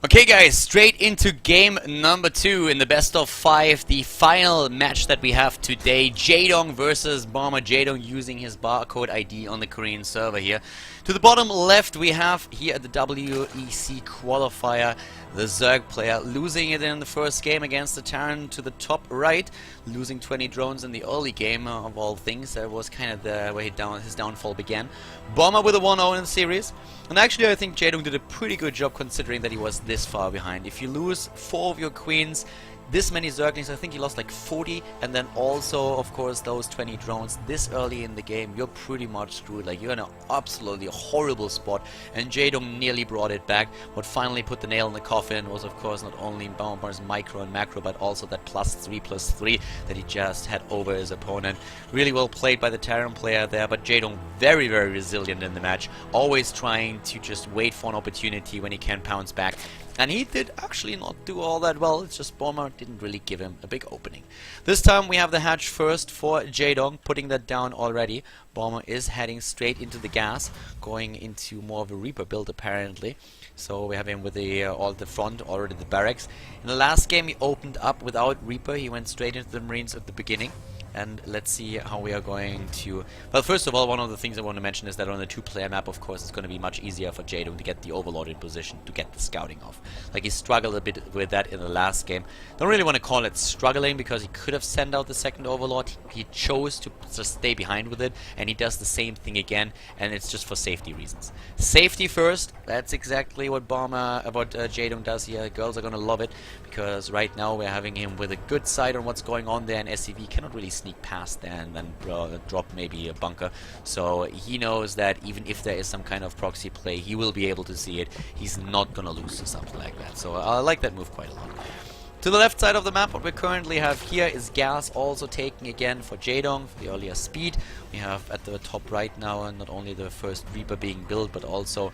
Okay guys, straight into game number 2 in the best of 5, the final match that we have today. JaeDong versus Bomber. JaeDong using his barcode ID on the Korean server here. To the bottom left we have here at the WEC Qualifier the Zerg player losing it in the first game against the Terran. To the top right, losing 20 drones in the early game of all things. That was kind of the way his downfall began. Bomber with a 1-0 in the series. And actually I think JaeDong did a pretty good job considering that he was this far behind. If you lose 4 of your queens, this many Zerglings, I think he lost like 40, and then also of course those 20 drones this early in the game, you're pretty much screwed. Like, you're in an absolutely horrible spot, and JaeDong nearly brought it back. What finally put the nail in the coffin was of course not only Bomber's micro and macro, but also that +3/+3 that he just had over his opponent. Really well played by the Terran player there, but JaeDong very resilient in the match, always trying to just wait for an opportunity when he can pounce back. And he did actually not do all that well. It's just Bomber didn't really give him a big opening. This time we have the hatch first for JaeDong, putting that down already. Bomber is heading straight into the gas, going into more of a Reaper build apparently. So we have him with the all at the front, already the barracks. In the last game he opened up without Reaper. He went straight into the Marines at the beginning. And let's see how we are going to... Well, first of all, one of the things I want to mention is that on a 2-player map, of course, it's going to be much easier for JaeDong to get the Overlord in position, to get the scouting off. Like, he struggled a bit with that in the last game. Don't really want to call it struggling, because he could have sent out the second Overlord. He chose to just stay behind with it, and he does the same thing again, and it's just for safety reasons. Safety first, that's exactly what JaeDong does here. Girls are going to love it, because right now we're having him with a good sight on what's going on there, and SCV cannot really sneak past there and then drop maybe a bunker. So he knows that even if there is some kind of proxy play, he will be able to see it. He's not gonna lose to something like that. So I like that move quite a lot. To the left side of the map, what we currently have here is gas, also taking again for JaeDong for the earlier speed. We have at the top right now not only the first Reaper being built, but also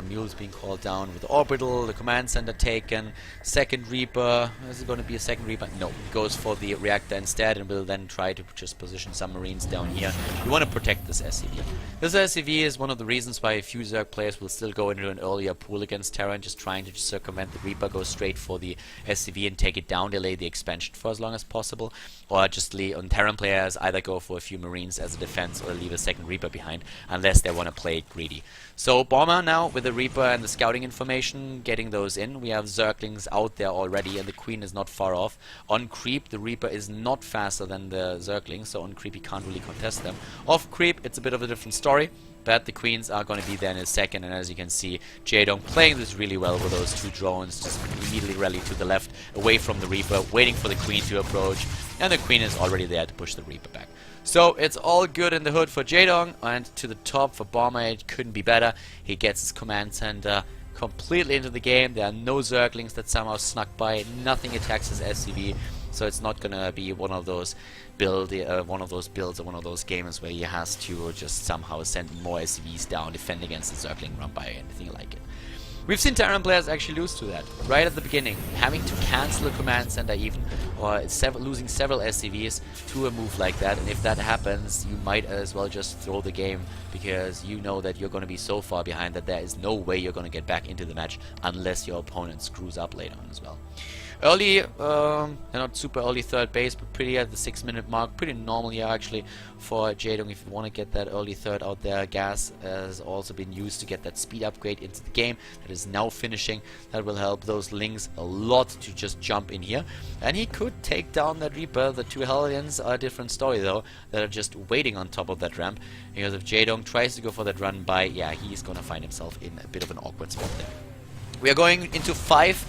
mules being called down with orbital, the command center taken, second Reaper. Is it going to be a second Reaper? No, it goes for the reactor instead, and will then try to just position some Marines down here. You want to protect this SCV. This SCV is one of the reasons why a few Zerg players will still go into an earlier pool against Terran, just trying to circumvent the Reaper, go straight for the SCV and take it down, delay the expansion for as long as possible, or just on Terran players either go for a few Marines as a defense or leave a second Reaper behind, unless they want to play it greedy. So Bomber now with the Reaper and the scouting information, getting those in. We have Zerglings out there already, and the Queen is not far off. On creep, the Reaper is not faster than the Zerglings, so on creep he can't really contest them. Off creep, it's a bit of a different story, but the Queens are going to be there in a second, and as you can see, JaeDong playing this really well with those 2 drones, just immediately rally to the left, away from the Reaper, waiting for the Queen to approach, and the Queen is already there to push the Reaper back. So it's all good in the hood for JaeDong, and to the top for Bomber, it couldn't be better. He gets his command center completely into the game. There are no Zerglings that somehow snuck by, nothing attacks his SCV. So it's not gonna be one of those builds or one of those games where he has to just somehow send more SCVs down, defend against the Zergling run by, anything like it. We've seen Terran players actually lose to that right at the beginning, having to cancel a command center even, or losing several SCVs to a move like that. And if that happens, you might as well just throw the game, because you know that you're going to be so far behind that there is no way you're going to get back into the match unless your opponent screws up later on as well. Early, not super early third base, but pretty at the 6-minute mark. Pretty normal here actually for JaeDong if you want to get that early third out there. Gas has also been used to get that speed upgrade into the game that is now finishing. That will help those Lings a lot to just jump in here. And he could take down that Reaper. The 2 Hellions are a different story though, that are just waiting on top of that ramp. Because if JaeDong tries to go for that run by, yeah, he's going to find himself in a bit of an awkward spot there. We are going into 5.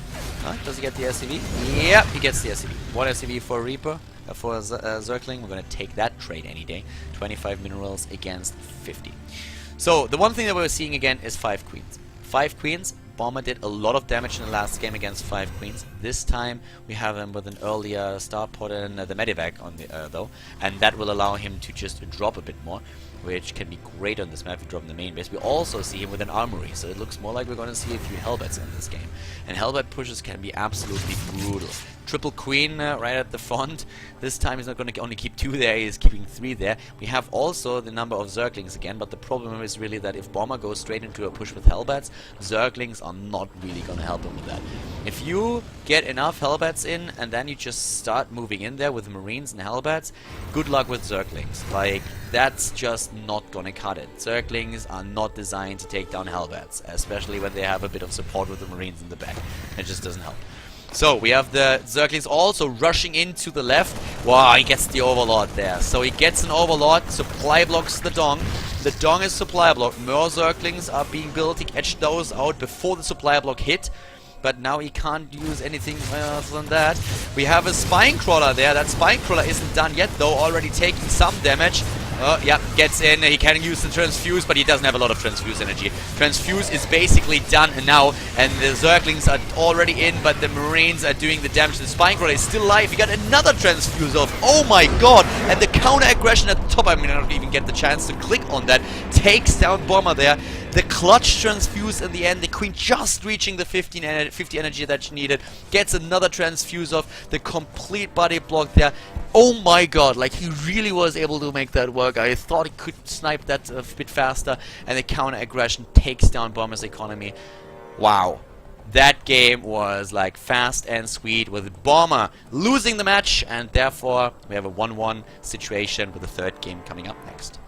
Does he get the SCV? Yep, he gets the SCV. 1 SCV for Reaper, for Zergling. We're going to take that trade any day. 25 minerals against 50. So, the one thing that we're seeing again is 5 Queens. 5 Queens. Bomber did a lot of damage in the last game against 5 Queens. This time we have him with an earlier star pod and the Medivac on the though, and that will allow him to just drop a bit more. which can be great on this map if you drop in the main base. We also see him with an armory, so it looks more like we're going to see a few Hellbats in this game. And Hellbat pushes can be absolutely brutal. Triple Queen right at the front. This time he's not going to only keep 2 there, he's keeping 3 there. We have also the number of Zerglings again, but the problem is really that if Bomber goes straight into a push with Hellbats, Zerglings are not really going to help him with that. If you get enough Hellbats in and then you just start moving in there with Marines and Hellbats, good luck with Zerglings. Like, that's just not going to cut it. Zerglings are not designed to take down Hellbats, especially when they have a bit of support with the Marines in the back. It just doesn't help. So, we have the Zerglings also rushing into the left. Wow, he gets the Overlord there. So he gets an Overlord, supply blocks the Dong. The Dong is supply block. More Zerglings are being built. He edged those out before the supply block hit. But now he can't use anything else than that. We have a Spine Crawler there. That Spine Crawler isn't done yet, though, already taking some damage. Yeah, gets in. He can use the Transfuse, but he doesn't have a lot of Transfuse energy. Transfuse is basically done now, and the Zerglings are already in, but the Marines are doing the damage. The Spine Crawler is still alive. He got another Transfuse off. Oh my god! And the counter aggression at the top, I mean, I don't even get the chance to click on that, takes down Bomber there. The clutch Transfuse in the end, the Queen just reaching the 50 energy that she needed, gets another Transfuse off, the complete body block there. Oh my god, like he really was able to make that work. I thought he could snipe that a bit faster, and the counter aggression takes down Bomber's economy. Wow. That game was like fast and sweet, with Bomber losing the match, and therefore we have a 1-1 situation with the third game coming up next.